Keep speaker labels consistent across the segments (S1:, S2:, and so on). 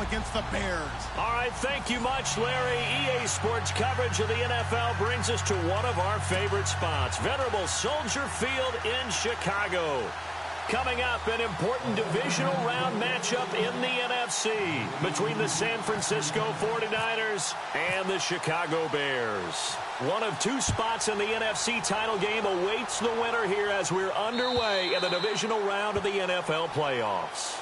S1: against the Bears.
S2: All right, thank you much, Larry. EA Sports coverage of the NFL brings us to one of our favorite spots, venerable Soldier Field in Chicago. Coming up, an important divisional round matchup in the NFC between the San Francisco 49ers and the Chicago Bears. One of two spots in the NFC title game awaits the winner here as we're underway in the divisional round of the NFL playoffs.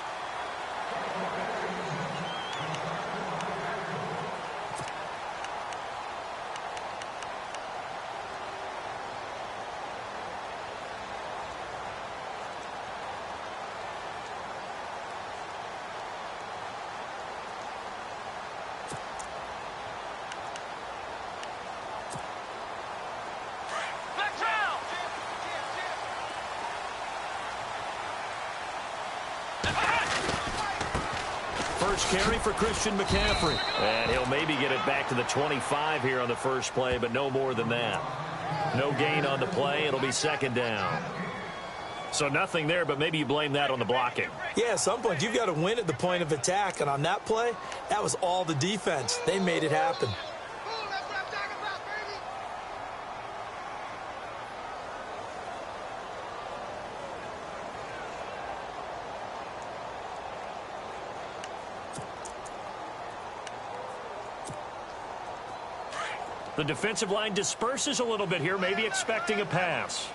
S2: First carry for Christian McCaffrey. And he'll maybe get it back to the 25 here on the first play, but no more than that. No gain on the play. It'll be second down. So nothing there, but maybe you blame that on the blocking.
S3: Yeah, at some point, you've got to win at the point of attack. And on that play, that was all the defense. They made it happen.
S2: The defensive line disperses a little bit here, maybe expecting a pass.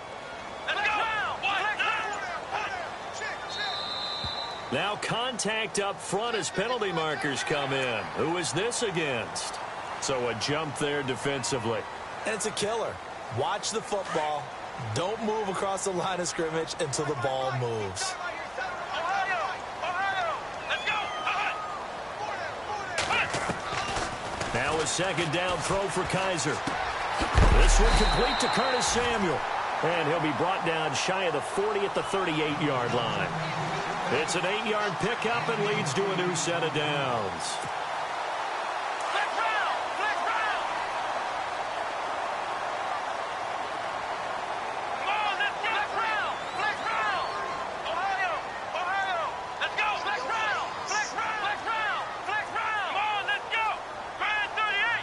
S2: Now contact up front as penalty markers come in. Who is this against? So a jump there defensively.
S3: And it's a killer. Watch the football. Don't move across the line of scrimmage until the ball moves.
S2: Now a second down throw for Kaiser. This one complete to Curtis Samuel. And he'll be brought down shy of the 40 at the 38-yard line. It's an 8-yard pickup and leads to a new set of downs.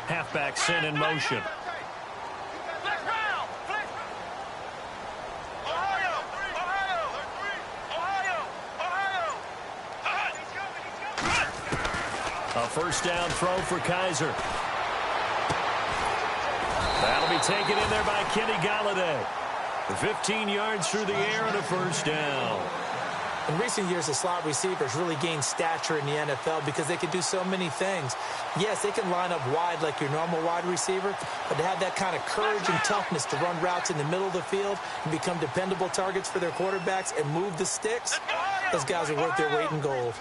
S2: Halfback sent in motion. A first down throw for Kaiser. That'll be taken in there by Kenny Galladay. 15 yards through the air and a first down.
S3: In recent years, the slot receivers really gained stature in the NFL because they can do so many things. Yes, they can line up wide like your normal wide receiver, but to have that kind of courage and toughness to run routes in the middle of the field and become dependable targets for their quarterbacks and move the sticks, those guys are worth their weight in gold.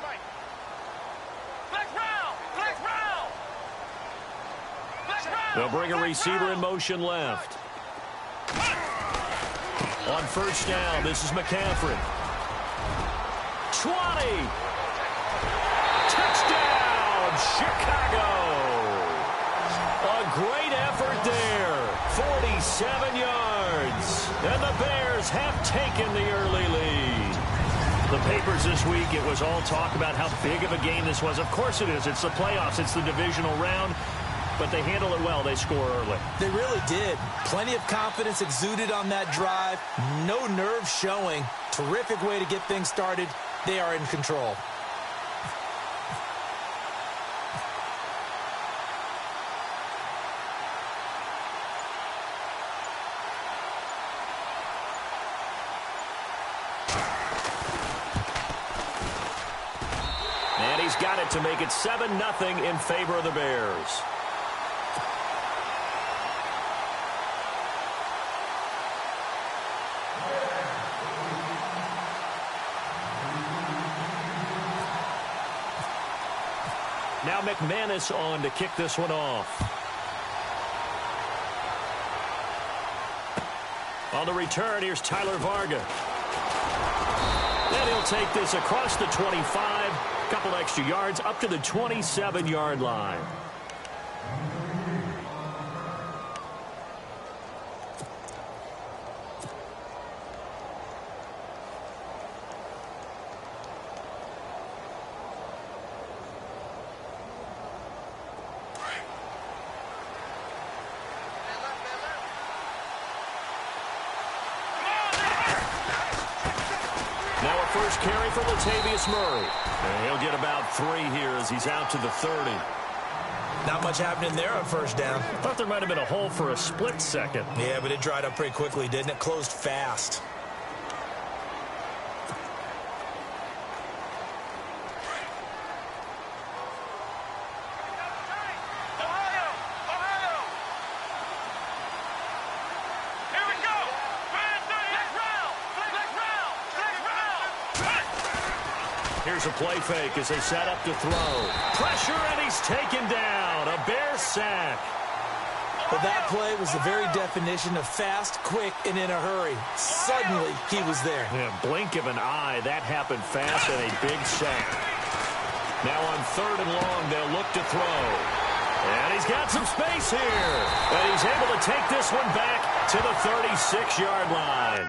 S2: They'll bring a receiver in motion left. On first down, this is McCaffrey. 20. Touchdown, Chicago. A great effort there. 47 yards. And the Bears have taken the early lead. The papers this week, it was all talk about how big of a game this was. Of course it is. It's the playoffs. It's the divisional round. But they handle it well. They score early.
S3: They really did. Plenty of confidence exuded on that drive. No nerve showing. Terrific way to get things started. They are in control.
S2: And he's got it to make it 7-0 in favor of the Bears. Now McManus on to kick this one off. On the return, here's Tyler Varga. And he'll take this across the 25. Couple extra yards up to the 27-yard line. first carry for Latavius Murray. And he'll get about 3 here as he's out to the 30.
S3: Not much happening there on first down.
S2: Thought there might have been a hole for a split second.
S3: Yeah, but it dried up pretty quickly, didn't it? Closed fast.
S2: Here's a play fake as they set up to throw. Pressure, and he's taken down. A Bear sack.
S3: Well, that play was the very definition of fast, quick, and in a hurry. Suddenly, he was there.
S2: Yeah, blink of an eye. That happened fast, and a big sack. Now on 3rd and long, they'll look to throw. And he's got some space here. And he's able to take this one back to the 36-yard line.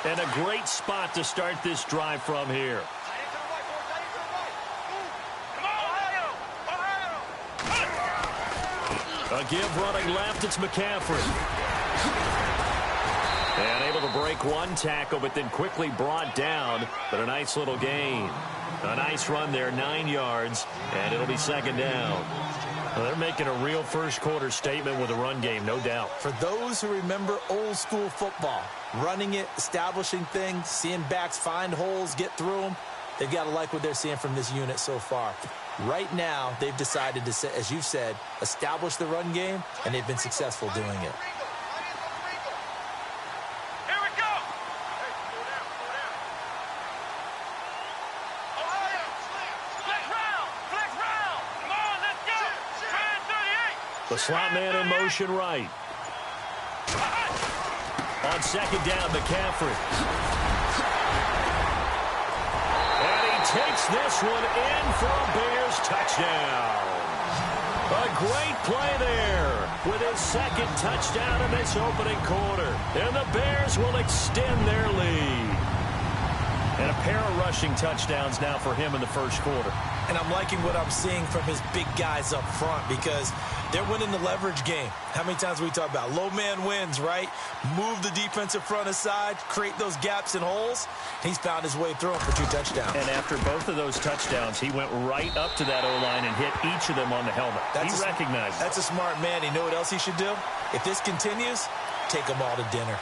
S2: And a great spot to start this drive from here. A give running left, it's McCaffrey. And able to break one tackle, but then quickly brought down. But a nice little gain. A nice run there, 9 yards, and it'll be second down. Well, they're making a real first-quarter statement with a run game, no doubt.
S3: For those who remember old-school football, running it, establishing things, seeing backs find holes, get through them, they've got to like what they're seeing from this unit so far. Right now, they've decided to, as you've said, establish the run game, and they've been successful doing it.
S2: The slot man in motion right. On second down, McCaffrey. And he takes this one in for a Bears touchdown. A great play there with his second touchdown in this opening quarter. And the Bears will extend their lead. And a pair of rushing touchdowns now for him in the first quarter.
S3: And I'm liking what I'm seeing from his big guys up front because they're winning the leverage game. How many times we talk about low man wins, right? Move the defensive front aside, create those gaps and holes. He's found his way through them for 2 touchdowns.
S2: And after both of those touchdowns, he went right up to that O-line and hit each of them on the helmet. He recognized it.
S3: That's a smart man. You know what else he should do? If this continues, take them all to dinner.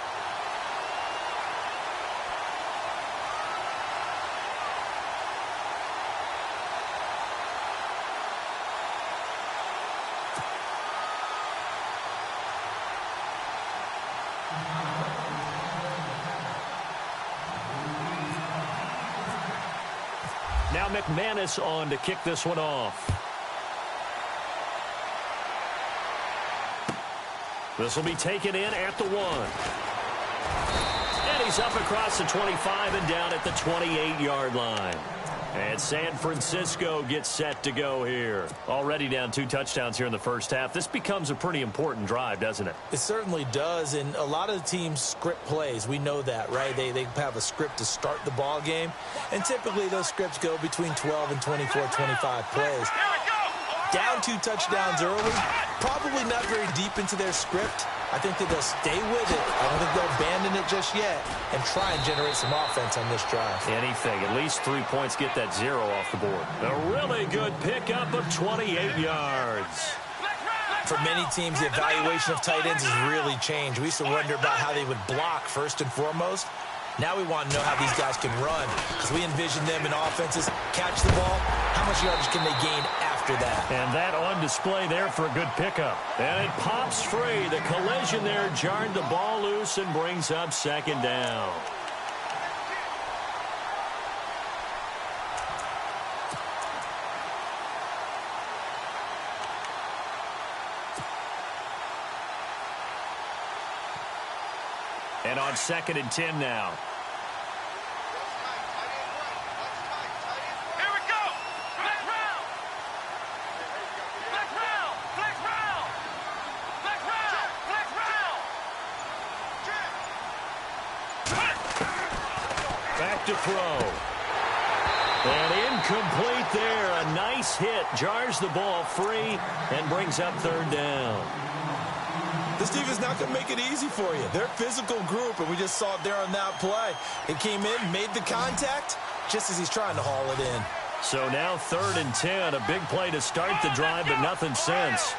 S2: Now McManus on to kick this one off. This will be taken in at the 1. And he's up across the 25 and down at the 28-yard line. And San Francisco gets set to go here. Already down 2 touchdowns here in the first half. This becomes a pretty important drive, doesn't it?
S3: It certainly does, and a lot of the teams script plays. We know that, right? They have a script to start the ball game, and typically those scripts go between 12 and 24, 25 plays. Down 2 touchdowns early, probably not very deep into their script. I think that they'll stay with it. I don't think they'll abandon it just yet and try and generate some offense on this drive.
S2: Anything. At least 3 points, get that 0 off the board. A really good pickup of 28 yards.
S3: For many teams, the evaluation of tight ends has really changed. We used to wonder about how they would block first and foremost. Now we want to know how these guys can run because we envision them in offenses catch the ball. How much yardage can they gain after that?
S2: And that on display there for a good pickup. And it pops free. The collision there jarred the ball loose and brings up second down. And on 2nd and 10 now.
S1: Here we go. Flex round. Flex round. Flex round. Flex round. Flex round.
S2: Back to throw. And incomplete there. A nice hit. Jars the ball free and brings up 3rd down.
S3: This defense not going to make it easy for you. They're a physical group, and we just saw it there on that play. It came in, made the contact, just as he's trying to haul it in.
S2: So now 3rd and 10. A big play to start the drive, but nothing since.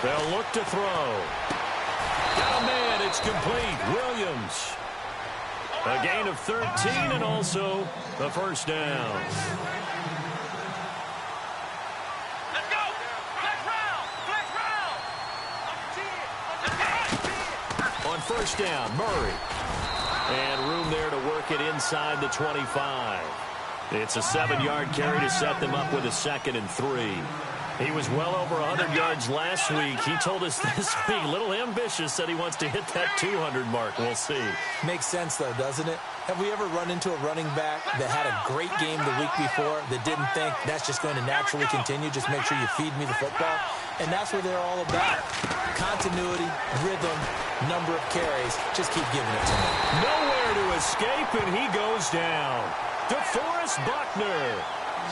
S2: They'll look to throw. Got a man. It's complete. Williams. A gain of 13 and also the first down. First down, Murray. And room there to work it inside the 25. It's a 7-yard carry to set them up with a 2nd and 3. He was well over 100 yards last week. He told us this week, a little ambitious, said he wants to hit that 200 mark. We'll see.
S3: Makes sense, though, doesn't it? Have we ever run into a running back that had a great game the week before that didn't think that's just going to naturally continue? Just make sure you feed me the football. And that's what they're all about. Continuity, rhythm, number of carries. Just keep giving it to me.
S2: Nowhere to escape, and he goes down. DeForest Buckner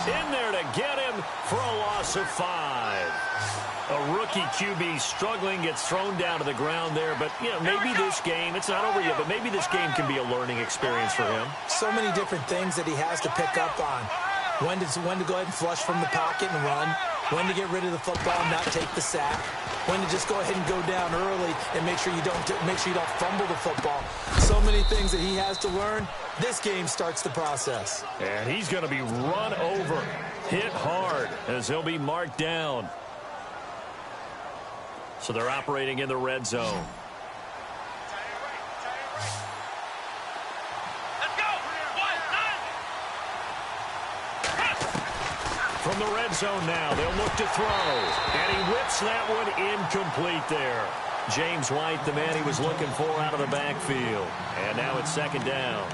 S2: in there to get him for a loss of 5. A rookie QB struggling, gets thrown down to the ground there. But, you know, maybe this game, it's not over yet, but maybe this game can be a learning experience for him.
S3: So many different things that he has to pick up on. When to go ahead and flush from the pocket and run. When to get rid of the football and not take the sack. When to just go ahead and go down early and make sure you don't fumble the football. So many things that he has to learn. This game starts the process.
S2: And he's going to be run over, hit hard as he'll be marked down. So they're operating in the red zone. From the red zone now, they'll look to throw. And he whips that one incomplete there. James White, the man he was looking for out of the backfield. And now it's second down.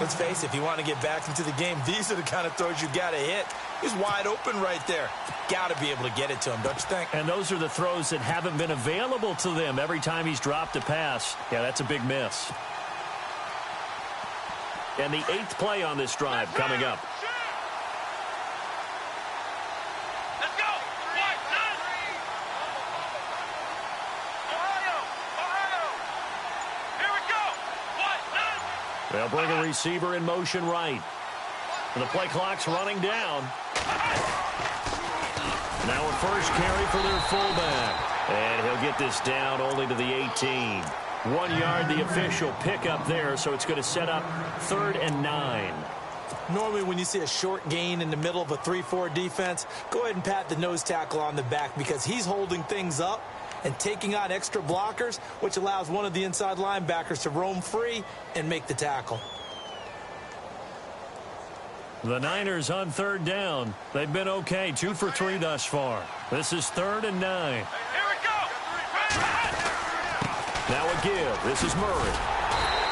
S3: Let's face it, if you want to get back into the game, these are the kind of throws you got to hit. He's wide open right there. Got to be able to get it to him, don't you think?
S2: And those are the throws that haven't been available to them every time he's dropped a pass. Yeah, that's a big miss. And the 8th play on this drive coming up. They'll bring a receiver in motion right. And the play clock's running down. Now a first carry for their fullback. And he'll get this down only to the 18. 1 yard, the official pickup there, so it's going to set up 3rd and 9.
S3: Normally when you see a short gain in the middle of a 3-4 defense, go ahead and pat the nose tackle on the back because he's holding things up and taking on extra blockers, which allows one of the inside linebackers to roam free and make the tackle.
S2: The Niners on 3rd down. They've been okay, 2 for 3 thus far. This is 3rd and 9.
S1: Here we go.
S2: Now a give. This is Murray.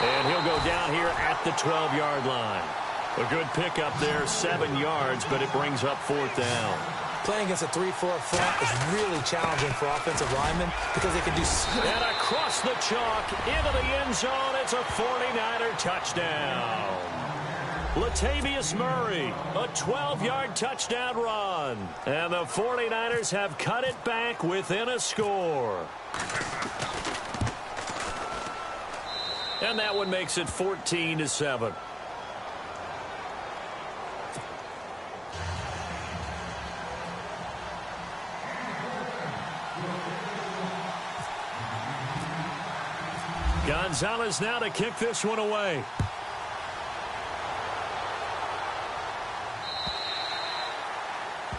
S2: And he'll go down here at the 12-yard line. A good pickup there, 7 yards, but it brings up 4th down.
S3: Playing against a 3-4 front is really challenging for offensive linemen because they can do so.
S2: And across the chalk, into the end zone, it's a 49er touchdown. Latavius Murray, a 12-yard touchdown run. And the 49ers have cut it back within a score. And that one makes it 14-7. Gonzalez now to kick this one away.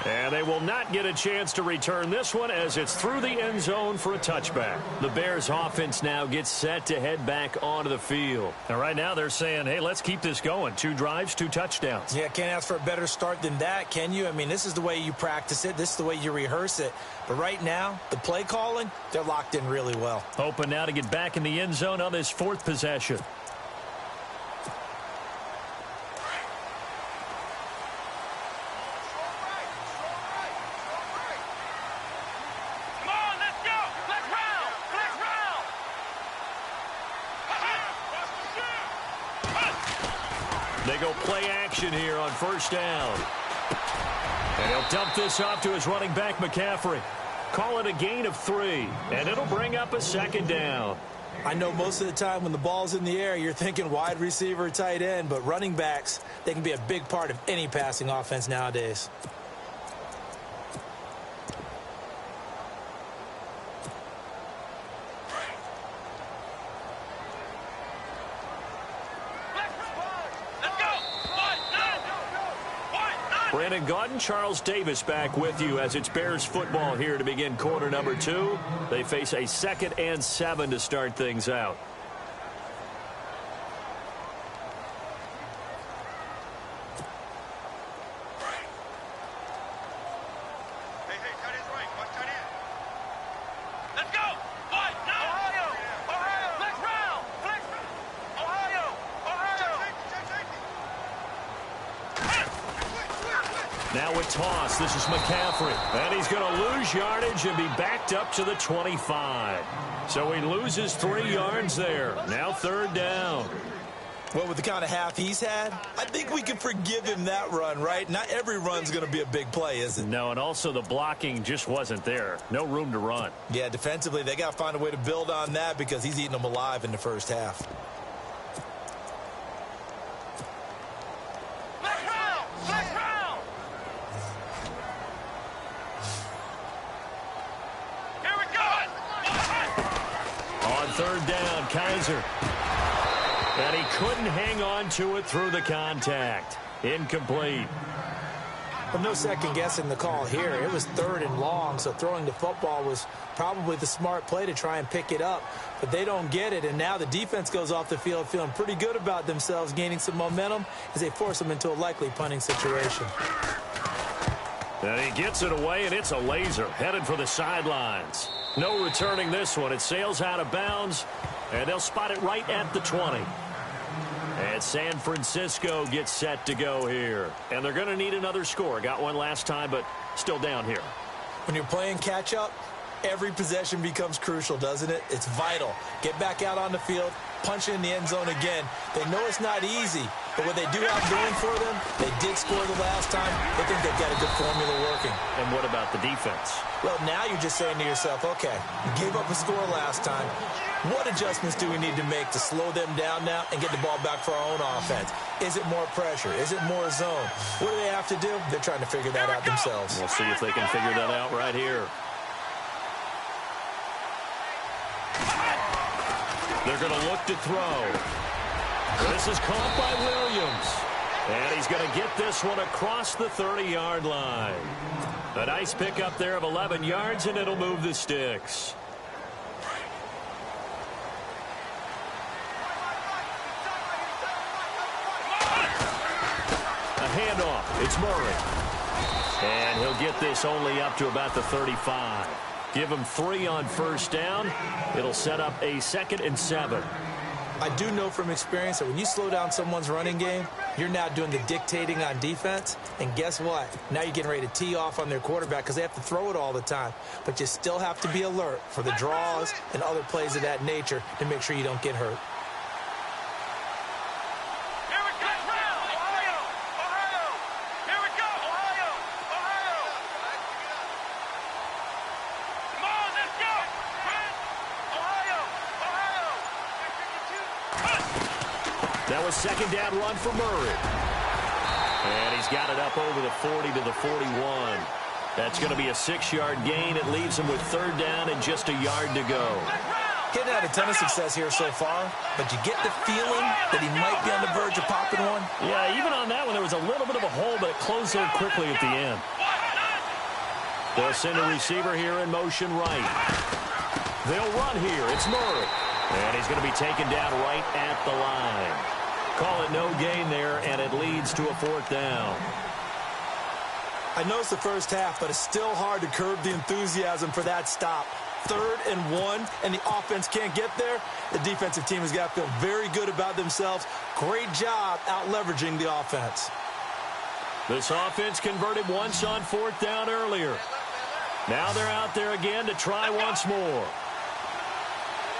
S2: And they will not get a chance to return this one as it's through the end zone for a touchback. The Bears offense now gets set to head back onto the field. And right now they're saying, hey, let's keep this going. 2 drives, 2 touchdowns.
S3: Yeah, can't ask for a better start than that, can you? I mean, this is the way you practice it. This is the way you rehearse it. But right now, the play calling, they're locked in really well.
S2: Hoping now to get back in the end zone on this 4th possession. They go play action here on 1st down. And he'll dump this off to his running back, McCaffrey. Call it a gain of 3, and it'll bring up a 2nd down.
S3: I know most of the time when the ball's in the air, you're thinking wide receiver, tight end, but running backs, they can be a big part of any passing offense nowadays.
S2: Brandon Gaudin, Charles Davis back with you as it's Bears football here to begin quarter number 2. They face a 2nd and 7 to start things out.
S1: Hey, cut his Let's go. What? No. Ohio. Ohio. Flex round. Flex. Ohio. Ohio.
S2: Now with toss, this is McCaffrey. And he's going to lose yardage and be backed up to the 25. So he loses 3 yards there. Now 3rd down.
S3: Well, with the kind of half he's had, I think we can forgive him that run, right? Not every run's going to be a big play, is it?
S2: No, and also the blocking just wasn't there. No room to run.
S3: Yeah, defensively, they got to find a way to build on that because he's eating them alive in the first half.
S1: Flex round. Flex round. Here we go.
S2: On 3rd down, Kaiser. And he couldn't hang on to it through the contact. Incomplete.
S3: Well, no second guessing the call here. It was 3rd and long, so throwing the football was probably the smart play to try and pick it up. But they don't get it, and now the defense goes off the field feeling pretty good about themselves, gaining some momentum as they force them into a likely punting situation.
S2: And he gets it away, and it's a laser headed for the sidelines. No returning this one. It sails out of bounds, and they'll spot it right at the 20. And San Francisco gets set to go here. And they're going to need another score. Got one last time, but still down here.
S3: When you're playing catch-up, every possession becomes crucial, doesn't it? It's vital. Get back out on the field, punch in the end zone again. They know it's not easy, but what they do have going for them, they did score the last time. They think they've got a good formula working.
S2: And what about the defense?
S3: Well, now you're just saying to yourself, okay, you gave up a score last time. What adjustments do we need to make to slow them down now and get the ball back for our own offense? Is it more pressure? Is it more zone? What do they have to do? They're trying to figure that out themselves.
S2: We'll see if they can figure that out right here. They're going to look to throw. This is caught by Williams. And he's going to get this one across the 30-yard line. A nice pickup there of 11 yards, and it'll move the sticks. A handoff. It's Murray. And he'll get this only up to about the 35. Give him 3 on 1st down. It'll set up a 2nd and 7.
S3: I do know from experience that when you slow down someone's running game, you're now doing the dictating on defense. And guess what? Now you're getting ready to tee off on their quarterback because they have to throw it all the time. But you still have to be alert for the draws and other plays of that nature to make sure you don't get hurt.
S1: Here we go. Ohio. Ohio. Here we go. Ohio. Ohio. Come on, let's go. Ohio. Ohio.
S2: That was 2nd down run for Murray. And he's got it up over the 40 to the 41. That's going to be a 6-yard gain. It leaves him with 3rd down and just a yard to go.
S3: Getting had a ton of success here so far, but you get the feeling that he might be on the verge of popping one.
S2: Yeah, even on that one, there was a little bit of a hole, but it closed there quickly at the end. They'll send a receiver here in motion right. They'll run here. It's Murray. And he's going to be taken down right at the line. Call it no gain there, and it leads to a 4th down.
S3: I know it's the first half, but it's still hard to curb the enthusiasm for that stop. 3rd and 1, and the offense can't get there. The defensive team has got to feel very good about themselves. Great job out-leveraging the offense.
S2: This offense converted once on 4th down earlier. Now they're out there again to try once more.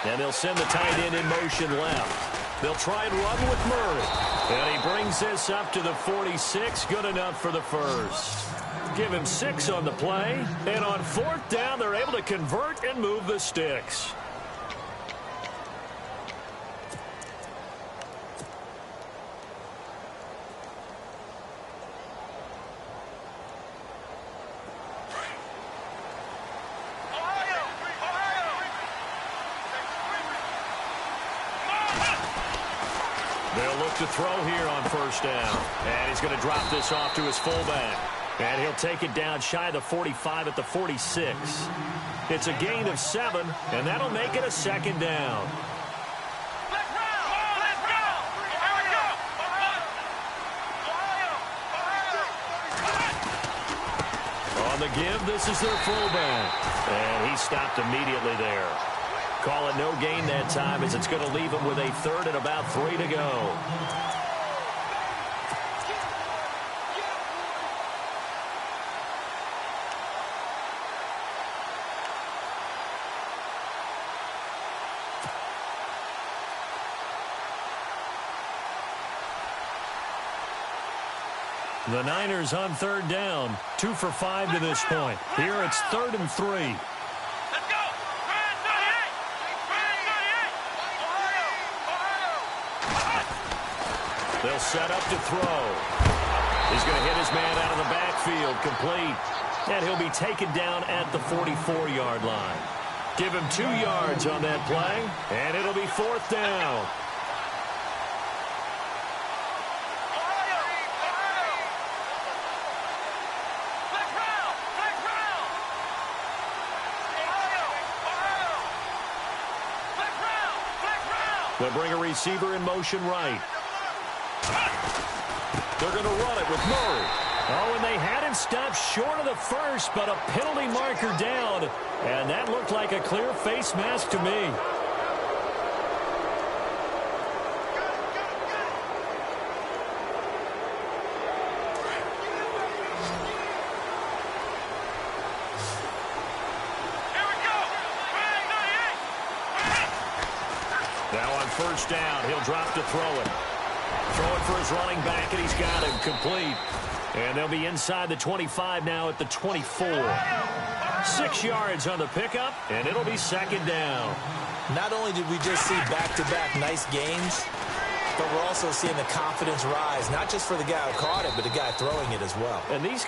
S2: And they'll send the tight end in motion left. They'll try and run with Murray. And he brings this up to the 46. Good enough for the first. Give him 6 on the play. And on 4th down, they're able to convert and move the sticks. They'll look to throw here on 1st down. And he's going to drop this off to his fullback. And he'll take it down shy of the 45 at the 46. It's a gain of 7, and that'll make it a 2nd down. On On the give, this is their fullback. And he stopped immediately there. Call it no gain that time as it's going to leave him with a third and about 3 to go. The Niners on third down, 2 for 5 to this point. Here it's 3rd and 3.
S1: Let's go! Brand 38! Brand 38! Ohio!
S2: They'll set up to throw. He's going to hit his man out of the backfield, complete. And he'll be taken down at the 44-yard line. Give him 2 yards on that play, and it'll be 4th down. They'll bring a receiver in motion right. They're going to run it with Murray. Oh, and they had him stopped short of the first, but a penalty marker down. And that looked like a clear face mask to me. First down, he'll drop to throw it. Throw it for his running back, and he's got him complete. And they'll be inside the 25 now at the 24. 6 yards on the pickup, and it'll be 2nd down.
S3: Not only did we just see back-to-back nice games, but we're also seeing the confidence rise, not just for the guy who caught it, but the guy throwing it as well.
S2: And these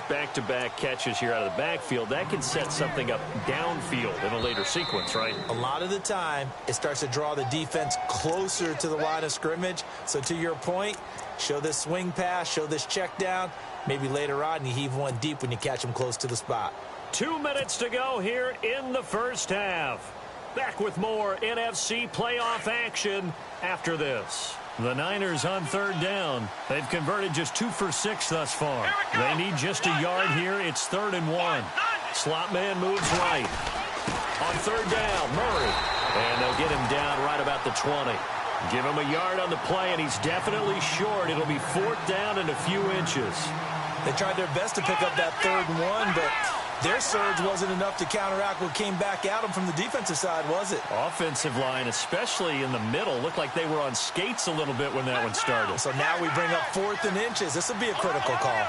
S2: back-to-back catches here out of the backfield, that can set something up downfield in a later sequence, right?
S3: A lot of the time, it starts to draw the defense closer to the line of scrimmage. So to your point, show this swing pass, show this check down. Maybe later on, you heave one deep when you catch them close to the spot.
S2: 2 minutes to go here in the first half. Back with more NFC playoff action after this. The Niners on third down. They've converted just 2 for 6 thus far. They need just a yard here. It's 3rd and 1. Slot man moves right. On third down, Murray. And they'll get him down right about the 20. Give him a yard on the play, and he's definitely short. It'll be 4th down and a few inches.
S3: They tried their best to pick up that 3rd and 1, but their surge wasn't enough to counteract what came back at them from the defensive side, was it?
S2: Offensive line, especially in the middle, looked like they were on skates a little bit when that one started.
S3: So now we bring up 4th and inches. This will be a critical call.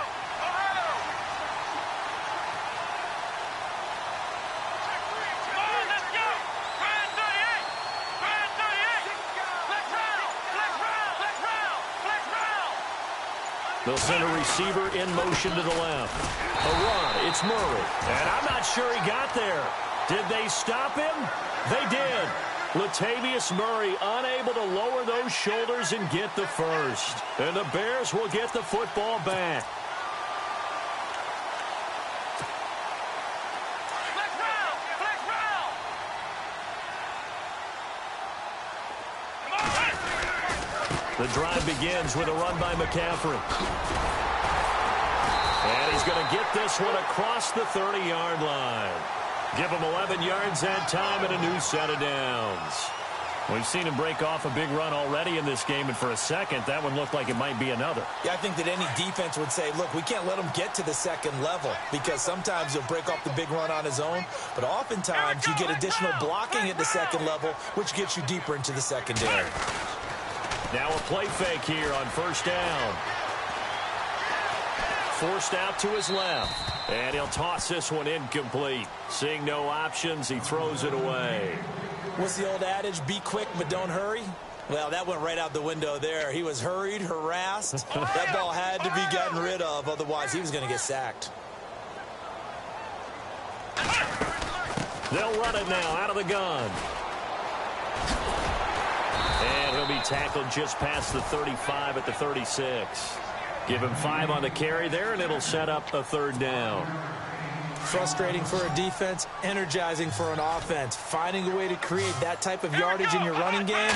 S2: They'll send a receiver in motion to the left. A run, it's Murray. And I'm not sure he got there. Did they stop him? They did. Latavius Murray unable to lower those shoulders and get the first. And the Bears will get the football back. The drive begins with a run by McCaffrey. And he's going to get this one across the 30-yard line. Give him 11 yards that time and a new set of downs. We've seen him break off a big run already in this game, and for a second, that one looked like it might be another.
S3: Yeah, I think that any defense would say, look, we can't let him get to the second level because sometimes he'll break off the big run on his own, but oftentimes you get additional blocking at the second level, which gets you deeper into the secondary.
S2: Now a play fake here on first down. Forced out to his left. And he'll toss this one incomplete. Seeing no options, he throws it away.
S3: What's the old adage? Be quick, but don't hurry? Well, that went right out the window there. He was hurried, harassed. That ball had to be gotten rid of, otherwise he was going to get sacked.
S2: They'll run it now out of the gun. And he'll be tackled just past the 35 at the 36. Give him 5 on the carry there, and it'll set up a third down.
S3: Frustrating for a defense, energizing for an offense. Finding a way to create that type of yardage in your running game,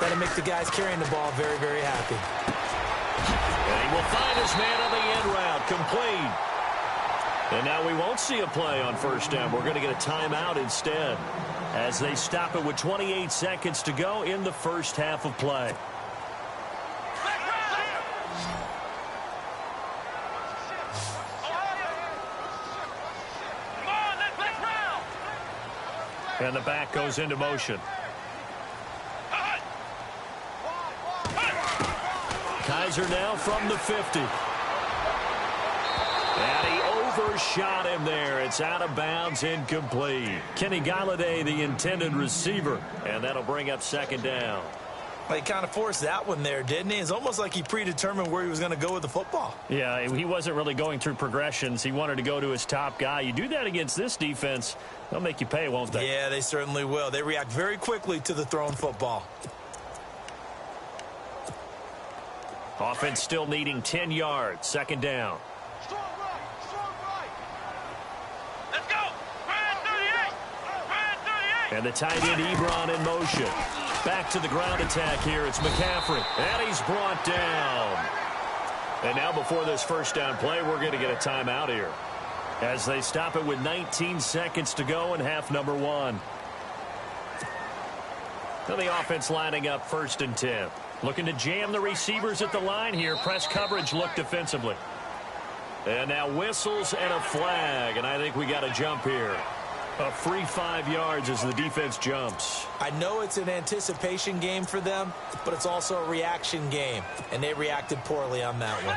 S3: that'll make the guys carrying the ball very, very happy.
S2: And he will find his man on the end route, complete. And now we won't see a play on first down. We're going to get a timeout instead as they stop it with 28 seconds to go in the first half of play. And the back goes into motion. Kaiser now from the 50. And he overshot him there. It's out of bounds, incomplete. Kenny Galladay, the intended receiver. And that'll bring up second down.
S3: Well, he kind of forced that one there, didn't he? It's almost like he predetermined where he was going to go with the football.
S2: Yeah, he wasn't really going through progressions. He wanted to go to his top guy. You do that against this defense, they'll make you pay, won't they?
S3: Yeah, they certainly will. They react very quickly to the thrown football.
S2: Offense still needing 10 yards. Second down.
S1: Strong right. Let's go. Brand 38.
S2: And the tight end Ebron in motion. Back to the ground attack here. It's McCaffrey. And he's brought down. And now before this first down play, we're going to get a timeout here as they stop it with 19 seconds to go in half number 1. So the offense lining up first and 10. Looking to jam the receivers at the line here. Press coverage look defensively. And now whistles and a flag. And I think we got a jump here. A free 5 yards as the defense jumps.
S3: I know it's an anticipation game for them, but it's also a reaction game. And they reacted poorly on that one.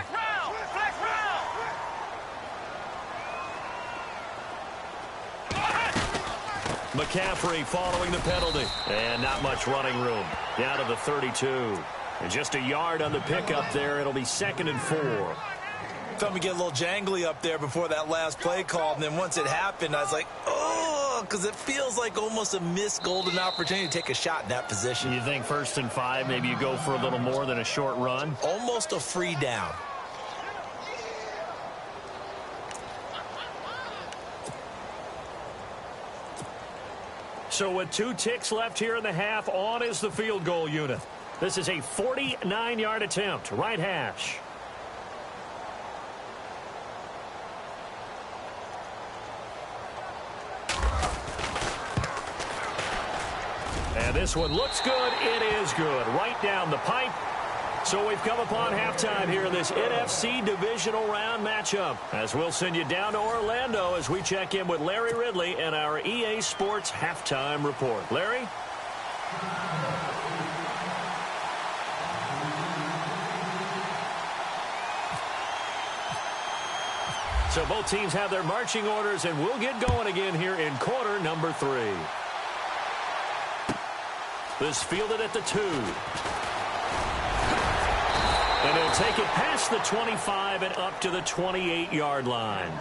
S2: McCaffrey following the penalty. And not much running room. Down to the 32. And just a yard on the pickup there. It'll be 2nd and 4.
S3: Felt me get a little jangly up there before that last play call. And then once it happened, I was like, oh, because it feels like almost a missed golden opportunity to take a shot in that position.
S2: You think 1st and 5, maybe you go for a little more than a short run?
S3: Almost a free down.
S2: So with 2 ticks left here in the half, on is the field goal unit. This is a 49-yard attempt, right hash. And this one looks good. It is good. Right down the pipe. So we've come upon halftime here in this NFC divisional round matchup. As we'll send you down to Orlando as we check in with Larry Ridley and our EA Sports halftime report. Larry? So both teams have their marching orders, and we'll get going again here in quarter number 3. This fielded at the 2. And he'll take it past the 25 and up to the 28-yard line.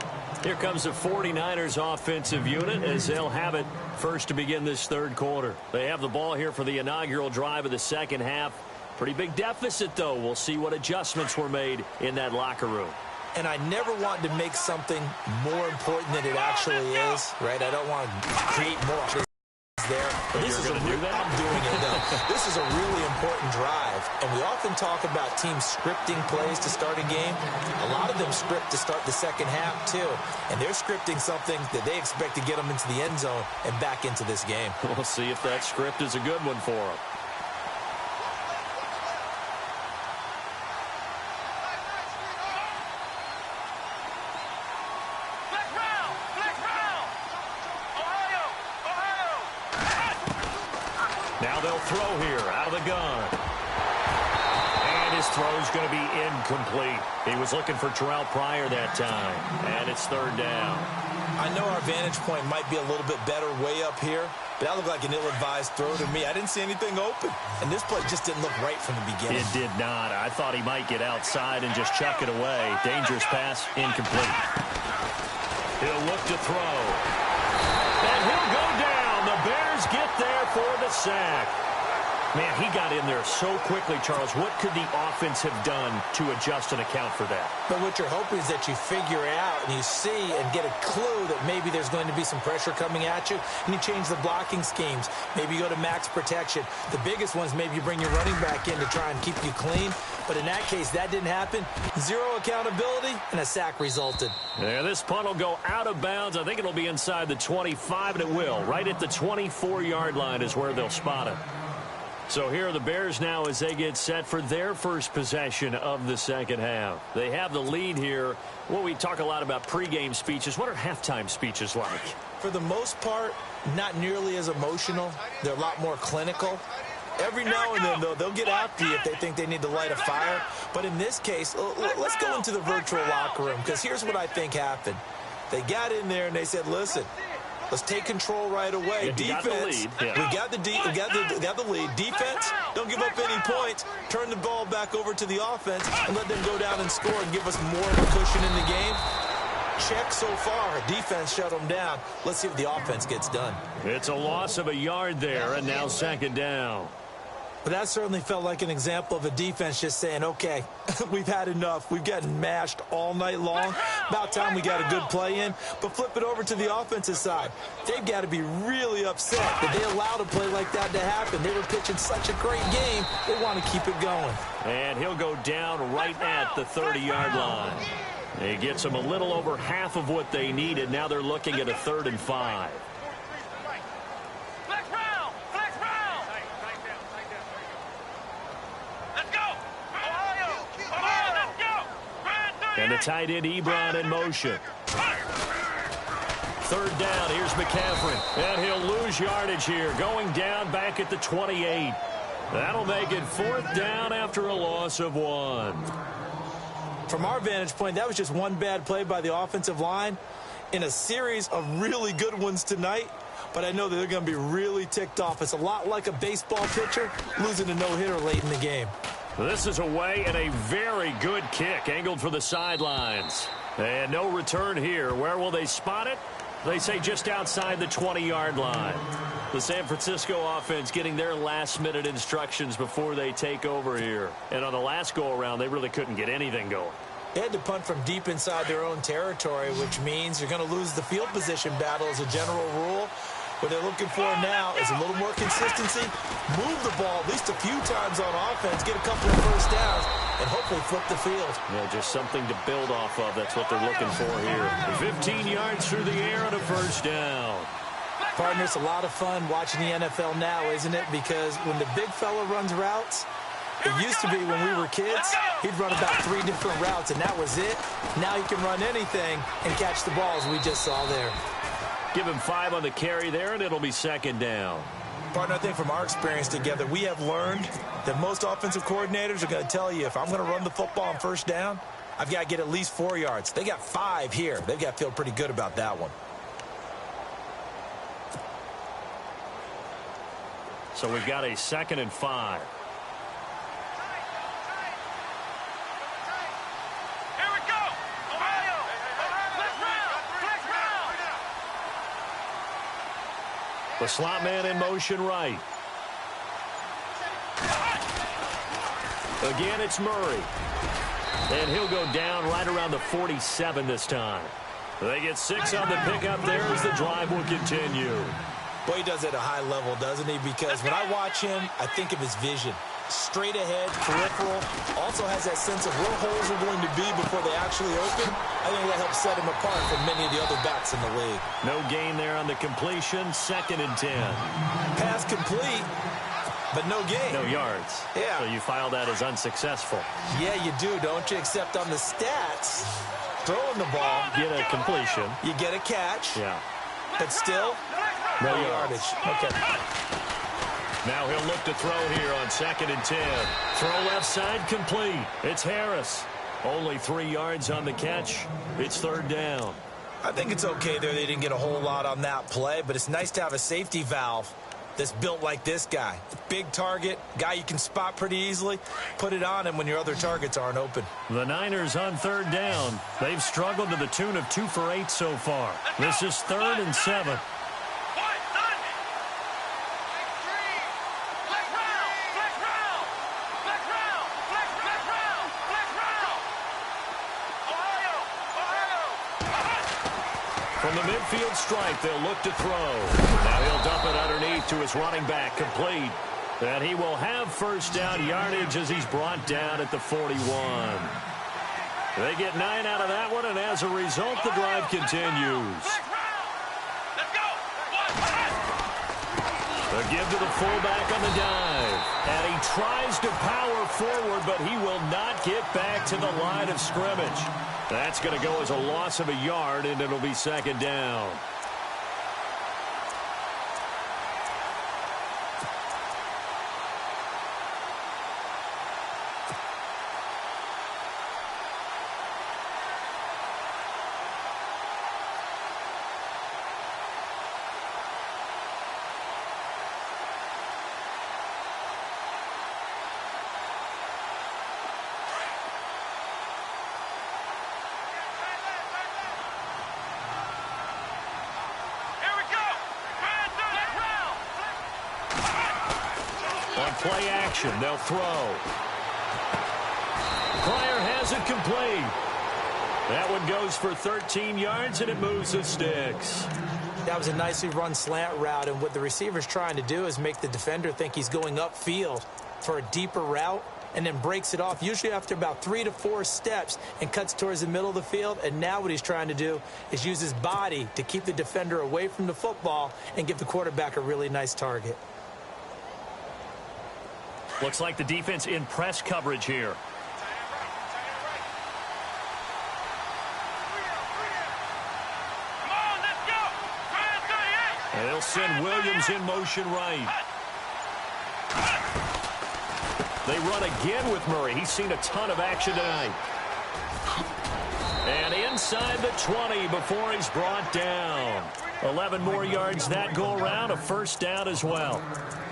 S2: Here comes the 49ers offensive unit as they'll have it first to begin this third quarter. They have the ball here for the inaugural drive of the second half. Pretty big deficit, though. We'll see what adjustments were made in that locker room.
S3: And I never want to make something more important than it actually is, right? I don't want to create more there. But this is I'm doing it, though. This is a really important drive. And we often talk about teams scripting plays to start a game. A lot of them script to start the second half, too. And they're scripting something that they expect to get them into the end zone and back into this game.
S2: We'll see if that script is a good one for them. Now they'll throw here out of the gun. And his throw's going to be incomplete. He was looking for Terrell Pryor that time. And it's third down.
S3: I know our vantage point might be a little bit better way up here, but that looked like an ill-advised throw to me. I didn't see anything open. And this play just didn't look right from the beginning.
S2: It did not. I thought he might get outside and just chuck it away. Dangerous pass, incomplete. He'll look to throw. And he'll go down. The Bears get there for the sack. Man, he got in there so quickly, Charles. What could the offense have done to adjust and account for that?
S3: But what you're hoping is that you figure it out and you see and get a clue that maybe there's going to be some pressure coming at you, and you change the blocking schemes. Maybe you go to max protection. The biggest one is maybe you bring your running back in to try and keep you clean. But in that case, that didn't happen. Zero accountability, and a sack resulted.
S2: Yeah, this punt will go out of bounds. I think it'll be inside the 25, and it will. Right at the 24-yard line is where they'll spot it. So here are the Bears now as they get set for their first possession of the second half. They have the lead here. Well, we talk a lot about pregame speeches. What are halftime speeches like?
S3: For the most part, not nearly as emotional. They're a lot more clinical. Every now and then, though, they'll get after you if they think they need to light a fire. But in this case, let's go into the virtual locker room, because here's what I think happened. They got in there and they said, listen, let's take control right away. Defense, we got the lead. Defense, don't give up any points. Turn the ball back over to the offense and let them go down and score and give us more of a cushion in the game. Check so far. Defense shut them down. Let's see if the offense gets done.
S2: It's a loss of a yard there, and now second down.
S3: But that certainly felt like an example of a defense just saying, okay, we've had enough. We've gotten mashed all night long. About time we got a good play in. But flip it over to the offensive side. They've got to be really upset that they allowed a play like that to happen. They were pitching such a great game. They want to keep it going.
S2: And he'll go down right at the 30-yard line. He gets them a little over half of what they needed. Now they're looking at a 3rd and 5. And the tight end, Ebron, in motion. 3rd down, here's McCaffrey. And he'll lose yardage here, going down back at the 28. That'll make it 4th down after a loss of 1.
S3: From our vantage point, that was just one bad play by the offensive line in a series of really good ones tonight. But I know that they're going to be really ticked off. It's a lot like a baseball pitcher losing a no-hitter late in the game.
S2: This is away and a very good kick angled for the sidelines. And no return here. Where will they spot it? They say just outside the 20-yard line. The San Francisco offense getting their last-minute instructions before they take over here. And on the last go-around, they really couldn't get anything going.
S3: They had to punt from deep inside their own territory, which means you're going to lose the field position battle as a general rule. What they're looking for now is a little more consistency, move the ball at least a few times on offense, get a couple of first downs, and hopefully flip the field.
S2: Yeah, just something to build off of. That's what they're looking for here. 15 yards through the air and a first down.
S3: Partner, it's a lot of fun watching the NFL now, isn't it? Because when the big fella runs routes, it used to be when we were kids, he'd run about 3 different routes, and that was it. Now he can run anything and catch the balls we just saw there.
S2: Give him 5 on the carry there, and it'll be second down.
S3: Partner, I think from our experience together, we have learned that most offensive coordinators are going to tell you, if I'm going to run the football on first down, I've got to get at least 4 yards. They got 5 here. They've got to feel pretty good about that one.
S2: So we've got a 2nd and 5. The slot man in motion right. Again, it's Murray. And he'll go down right around the 47 this time. They get 6 on the pickup there as the drive will continue.
S3: Boy, he does it at a high level, doesn't he? Because when I watch him, I think of his vision. Straight ahead, peripheral, also has that sense of where holes are going to be before they actually open. I think that helps set him apart from many of the other backs in the league.
S2: No gain there on the completion, 2nd and 10.
S3: Pass complete, but no gain.
S2: No yards.
S3: Yeah.
S2: So you file that as unsuccessful.
S3: Yeah, you do, don't you? Except on the stats, throwing the ball.
S2: Get a completion.
S3: You get a catch.
S2: Yeah.
S3: But still, no yardage. Okay.
S2: Now he'll look to throw here on 2nd and 10. Throw left side complete. It's Harris. Only 3 yards on the catch. It's 3rd down.
S3: I think it's okay there. They didn't get a whole lot on that play, but it's nice to have a safety valve that's built like this guy. Big target, guy you can spot pretty easily. Put it on him when your other targets aren't open.
S2: The Niners on 3rd down. They've struggled to the tune of 2 for 8 so far. This is 3rd and 7. From the midfield stripe, they'll look to throw. Now he'll dump it underneath to his running back, complete. And he will have first down yardage as he's brought down at the 41. They get 9 out of that one, and as a result, the drive continues. A give to the fullback on the dive. And he tries to power forward, but he will not get back to the line of scrimmage. That's going to go as a loss of a yard, and it'll be second down. Play action. They'll throw. Pryor has it complete. That one goes for 13 yards, and it moves the sticks.
S3: That was a nicely run slant route, and what the receiver's trying to do is make the defender think he's going upfield for a deeper route, and then breaks it off, usually after about 3 to 4 steps, and cuts towards the middle of the field. And now what he's trying to do is use his body to keep the defender away from the football and give the quarterback a really nice target.
S2: Looks like the defense in press coverage here. And they'll send Williams in motion right. They run again with Murray. He's seen a ton of action tonight. And inside the 20 before he's brought down. 11 more yards that go around, a first down as well.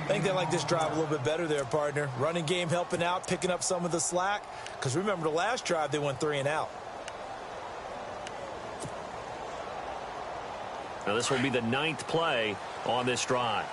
S3: I think they like this drive a little bit better there, partner. Running game helping out, picking up some of the slack. Because remember, the last drive, they went 3 and out.
S2: Now this will be the 9th play on this drive.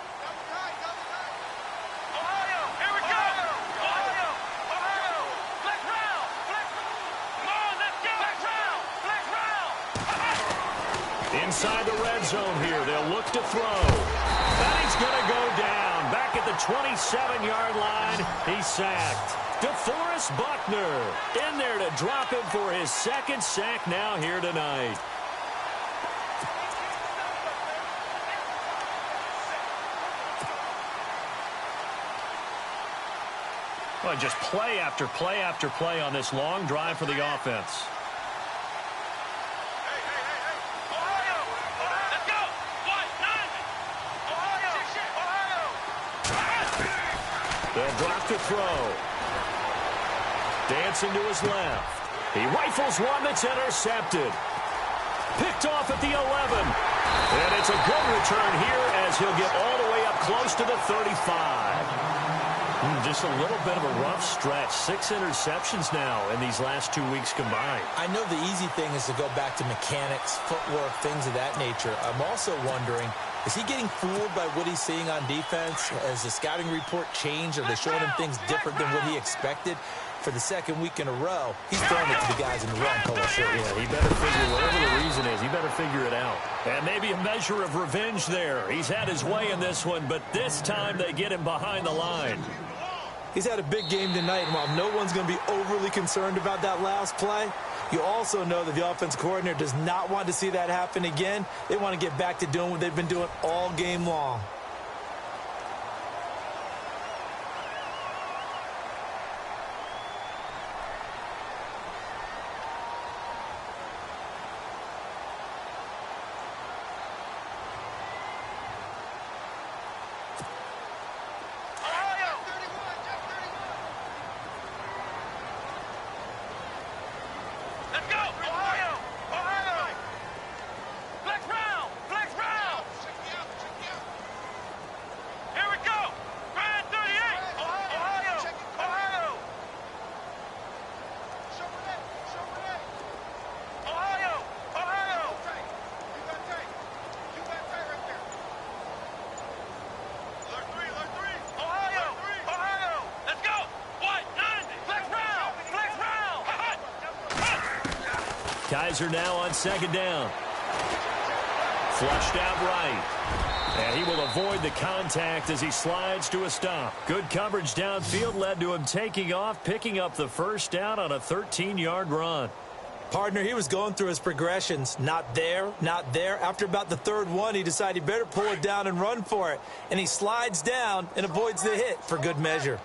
S2: Inside the red zone here, they'll look to throw. And he's going to go down. Back at the 27-yard line, he's sacked. DeForest Buckner in there to drop him for his 2nd sack now here tonight. Well, just play after play after play on this long drive for the offense. They'll drop to throw. Dancing to his left. He rifles one that's intercepted. Picked off at the 11. And it's a good return here as he'll get all the way up close to the 35. Just a little bit of a rough stretch. 6 interceptions now in these last 2 weeks combined.
S3: I know the easy thing is to go back to mechanics, footwork, things of that nature. I'm also wondering, is he getting fooled by what he's seeing on defense? Has the scouting report changed? Are they showing him things different than what he expected? For the 2nd week in a row, he's throwing it to the guys in the wrong color shirt.
S2: Yeah, he better figure, whatever the reason is, he better figure it out. And maybe a measure of revenge there. He's had his way in this one, but this time they get him behind the line.
S3: He's had a big game tonight, and while no one's going to be overly concerned about that last play, you also know that the offense coordinator does not want to see that happen again. They want to get back to doing what they've been doing all game long.
S2: Kaiser now on 2nd down. Flushed out right. And he will avoid the contact as he slides to a stop. Good coverage downfield led to him taking off, picking up the first down on a 13-yard run.
S3: Partner, he was going through his progressions. Not there, not there. After about the third one, he decided he better pull it down and run for it. And he slides down and avoids the hit for good measure.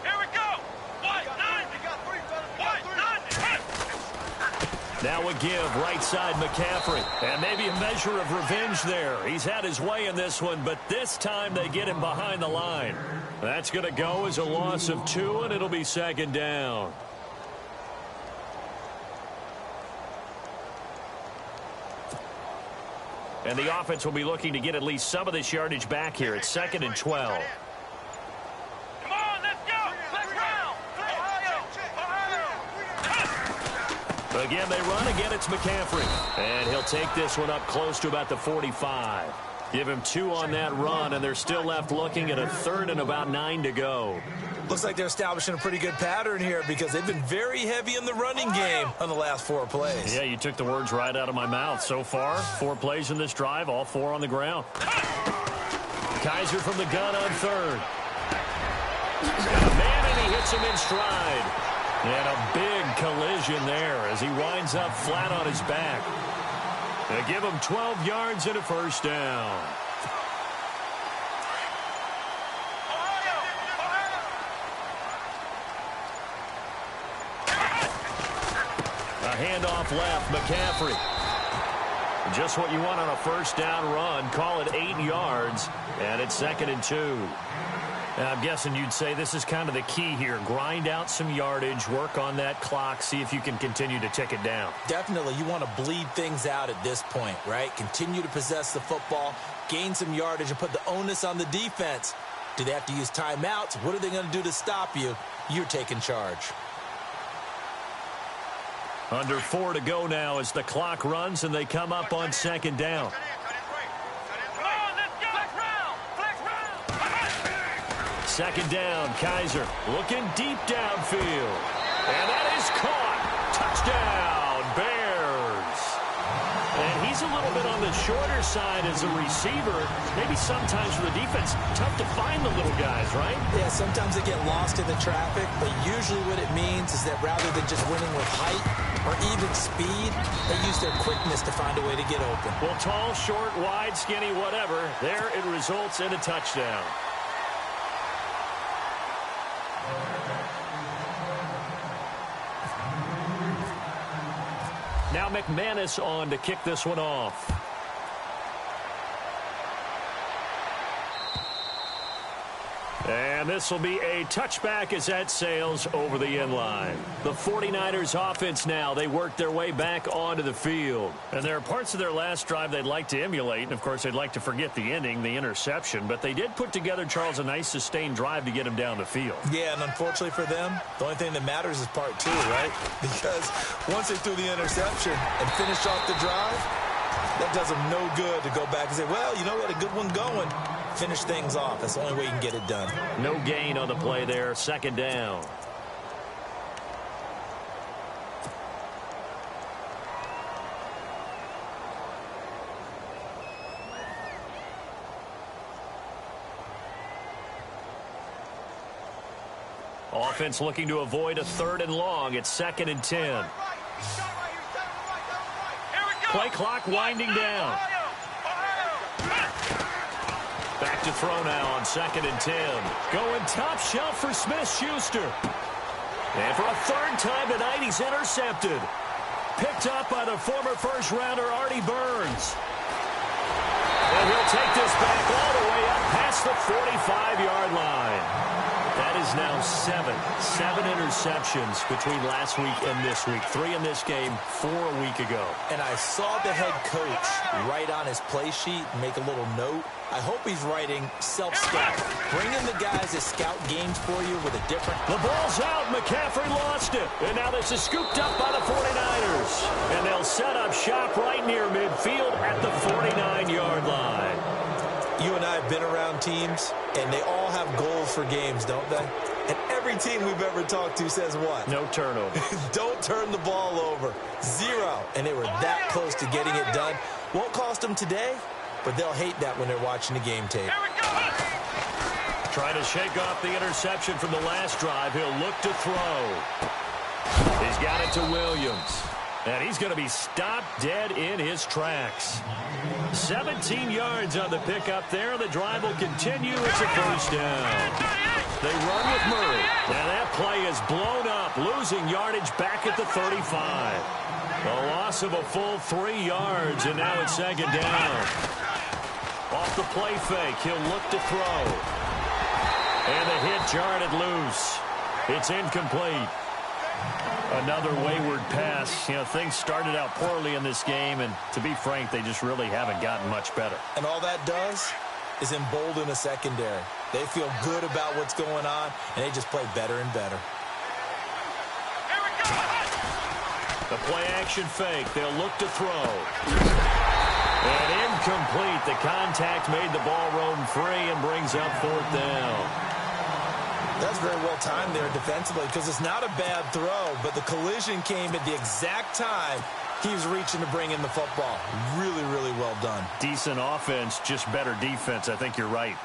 S1: Here we go.
S2: Now a give, right side McCaffrey. And maybe a measure of revenge there. He's had his way in this one, but this time they get him behind the line. That's going to go as a loss of 2, and it'll be second down. And the offense will be looking to get at least some of this yardage back here. It's 2nd and 12.
S1: Come on, let's go. Let's round.
S2: Again, they run. Again, it's McCaffrey. And he'll take this one up close to about the 45. Give him 2 on that run, and they're still left looking at a 3rd and about 9 to go.
S3: Looks like they're establishing a pretty good pattern here because they've been very heavy in the running game on the last 4 plays.
S2: Yeah, you took the words right out of my mouth. So far, 4 plays in this drive, all 4 on the ground. Kaiser from the gun on 3rd. Got a man, and he hits him in stride. And a big collision there as he winds up flat on his back. They give him 12 yards and a first down. A handoff left, McCaffrey. Just what you want on a first down run. Call it 8 yards, and it's 2nd and 2. Now, I'm guessing you'd say this is kind of the key here. Grind out some yardage, work on that clock, see if you can continue to tick it down.
S3: Definitely. You want to bleed things out at this point, right? Continue to possess the football, gain some yardage, and put the onus on the defense. Do they have to use timeouts? What are they going to do to stop you? You're taking charge.
S2: Under 4 to go now as the clock runs and they come up on 2nd down. Second down, Kaiser looking deep downfield. And that is caught. Touchdown, Bears. And he's a little bit on the shorter side as a receiver. Maybe sometimes for the defense, tough to find the little guys, right?
S3: Yeah, sometimes they get lost in the traffic, but usually what it means is that rather than just winning with height or even speed, they use their quickness to find a way to get open.
S2: Well, tall, short, wide, skinny, whatever, there it results in a touchdown. Now McManus on to kick this one off. And this will be a touchback as that sails over the end line. The 49ers offense now, they work their way back onto the field. And there are parts of their last drive they'd like to emulate. And, of course, they'd like to forget the ending, the interception. But they did put together, Charles, a nice sustained drive to get him down the field.
S3: Yeah, and unfortunately for them, the only thing that matters is part 2, right? Because once they threw the interception and finished off the drive, that does them no good to go back and say, well, you know, we had a good one going. Finish things off. That's the only way you can get it done.
S2: No gain on the play there. 2nd down. Offense looking to avoid a 3rd and long. It's 2nd and 10. Play clock winding down. Back to throw now on 2nd and 10. Going top shelf for Smith-Schuster. And for a 3rd time tonight, he's intercepted. Picked up by the former first-rounder Artie Burns. And he'll take this back all the way up past the 45-yard line. That is now 7 interceptions between last week and this week. 3 in this game, 4 a week ago. And I saw the head coach write on his play sheet, make a little note. I hope he's writing self-scout. Bring in the guys that scout games for you with a different... The ball's out. McCaffrey lost it. And now this is scooped up by the 49ers. And they'll set up shop right near midfield at the 49-yard line.
S3: You and I have been around teams, and they all have goals for games, don't they? And every team we've ever talked to says what?
S2: No turnover.
S3: Don't turn the ball over. 0. And they were that close to getting it done. Won't cost them today, but they'll hate that when they're watching the game tape.
S2: Trying to shake off the interception from the last drive. He'll look to throw. He's got it to Williams. And he's going to be stopped dead in his tracks. 17 yards on the pickup there. The drive will continue. It's a first down. They run with Murray. And that play is blown up, losing yardage back at the 35. A loss of a full 3 yards, and now it's second down. Off the play fake, he'll look to throw. And the hit jarred it loose. It's incomplete. Another wayward pass. You know, things started out poorly in this game, and to be frank, they just really haven't gotten much better. And all that does is embolden a secondary. They feel good about what's going on, and they just play better and better. The play-action fake. They'll look to throw. And incomplete. The contact made the ball roam free and brings up fourth down. That's very well timed there defensively because it's not a bad throw, but the collision came at the exact time he was reaching to bring in the football. Really, really well done. Decent offense, just better defense. I think you're right.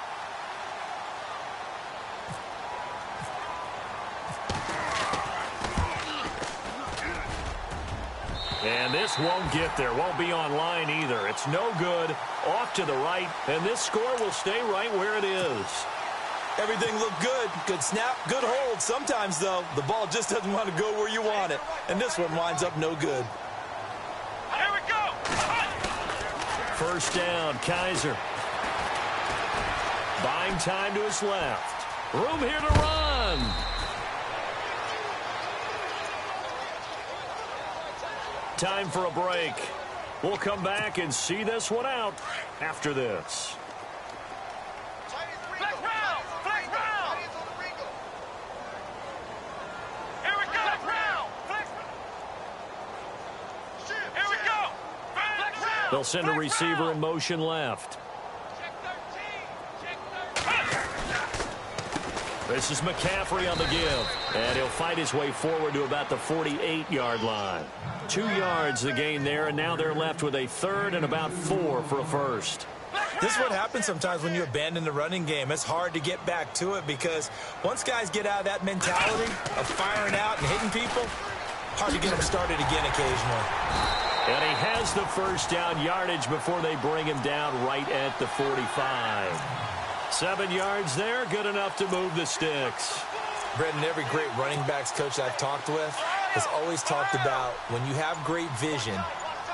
S2: And this won't get there. Won't be online either. It's no good. Off to the right, and this score will stay right where it is. Everything looked good. Good snap, good hold. Sometimes, though, the ball just doesn't want to go where you want it. And this one winds up no good.
S1: Here we go.
S2: First down, Kaiser. Buying time to his left. Room here to run. Time for a break. We'll come back and see this one out after this. They'll send a receiver in motion left. This is McCaffrey on the give. And he'll fight his way forward to about the 48-yard line. 2 yards the gain there, and now they're left with a third and about 4 for a first. This is what happens sometimes when you abandon the running game. It's hard to get back to it because once guys get out of that mentality of firing out and hitting people, hard to get them started again occasionally. And he has the first down yardage before they bring him down right at the 45. 7 yards there, good enough to move the sticks. Brendan, every great running backs coach I've talked with has always talked about when you have great vision,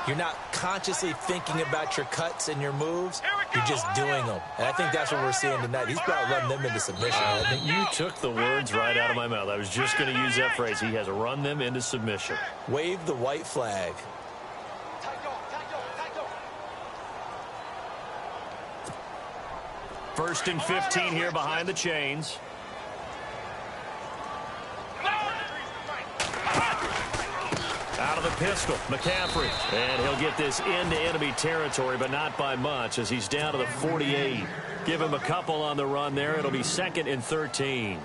S2: you're not consciously thinking about your cuts and your moves, you're just doing them. And I think that's what we're seeing tonight. He's about to run them into submission. I think you took the words right out of my mouth. I was just going to use that phrase. He has run them into submission. Wave the white flag. First and 15 here behind the chains. Out of the pistol, McCaffrey. And he'll get this into enemy territory, but not by much as he's down to the 48. Give him a couple on the run there. It'll be 2nd and 13.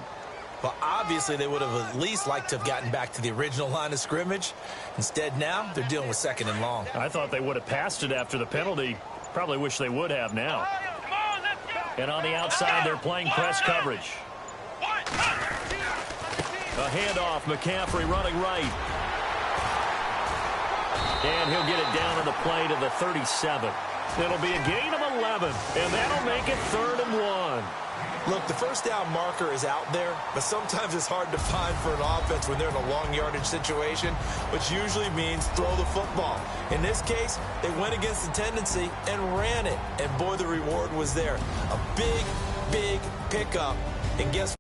S2: Well, obviously they would have at least liked to have gotten back to the original line of scrimmage. Instead now, they're dealing with 2nd and long. I thought they would have passed it after the penalty. Probably wish they would have now. And on the outside, they're playing press coverage. A handoff, McCaffrey running right. And he'll get it down to the play to the 37. It'll be a gain of 11, and that'll make it 3rd and 1. Look, the first down marker is out there, but sometimes it's hard to find for an offense when they're in a long yardage situation, which usually means throw the football. In this case, they went against the tendency and ran it, and boy, the reward was there. A big, big pickup, and guess